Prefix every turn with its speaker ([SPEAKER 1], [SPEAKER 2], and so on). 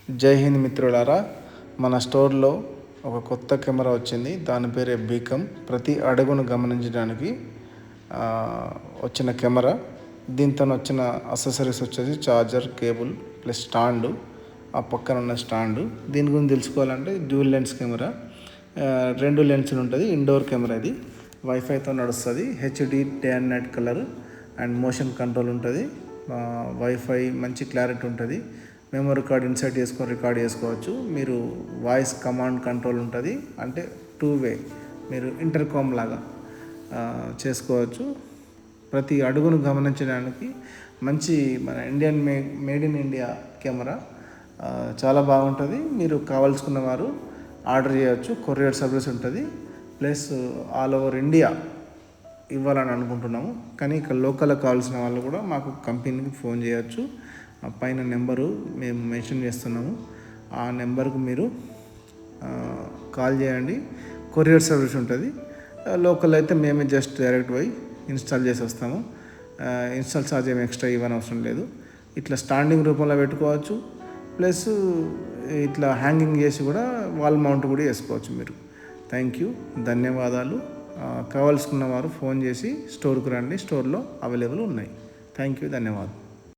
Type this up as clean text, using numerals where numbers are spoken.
[SPEAKER 1] జై హింద్ మిత్రులారా, మన స్టోర్లో ఒక కొత్త కెమెరా వచ్చింది. దాని పేరే బీకమ్. ప్రతి అడుగును గమనించడానికి వచ్చిన కెమెరా. దీంతో వచ్చిన అసెసరీస్ వచ్చేసి చార్జర్, కేబుల్ ప్లస్ స్టాండు, ఆ పక్కన ఉన్న స్టాండు. దీని గురించి తెలుసుకోవాలంటే డ్యూల్ లెన్స్ కెమెరా, 2 లెన్సులు ఉంటుంది. ఇండోర్ కెమెరా ఇది. వైఫైతో నడుస్తుంది. HD day and night colour and motion control ఉంటుంది. వైఫై మంచి క్లారిటీ ఉంటుంది. మెమరీ కార్డ్ ఇన్సర్ట్ చేసుకొని రికార్డ్ చేసుకోవచ్చు. మీరు వాయిస్ కమాండ్ కంట్రోల్ ఉంటుంది, అంటే 2 వే మీరు ఇంటర్కామ్ లాగా చేసుకోవచ్చు. ప్రతి అడుగును గమనించడానికి మంచి మన Indian made in India camera. చాలా బాగుంటుంది. మీరు కావాల్సుకున్న వారు ఆర్డర్ చేయవచ్చు. కొరియర్ సర్వీస్ ఉంటుంది. ప్లస్ ఆల్ ఓవర్ ఇండియా ఇవ్వాలని అనుకుంటున్నాము. కానీ ఇక్కడ లోకల్లో కావాల్సిన వాళ్ళు కూడా మాకు కంపెనీకి ఫోన్ చేయవచ్చు. పైన నెంబరు మేము మెన్షన్ చేస్తున్నాము. ఆ నెంబర్కు మీరు కాల్ చేయండి. కొరియర్ సర్వీస్ ఉంటుంది. లోకల్ అయితే మేమే జస్ట్ డైరెక్ట్ పోయి ఇన్స్టాల్ చేసి వస్తాము. ఇన్స్టాల్ ఛార్జ్ ఏమి ఎక్స్ట్రా ఇవ్వని అవసరం లేదు. ఇట్లా స్టాండింగ్ రూపంలో పెట్టుకోవచ్చు. ప్లస్ ఇట్లా హ్యాంగింగ్ చేసి కూడా వాల్ మౌంట్ కూడా చేసుకోవచ్చు మీరు. థ్యాంక్ యూ, ధన్యవాదాలు. కావాల్సుకున్న వారు ఫోన్ చేసి స్టోర్కు రండి. స్టోర్లో అవైలబుల్ ఉన్నాయి. థ్యాంక్ యూ, ధన్యవాదాలు.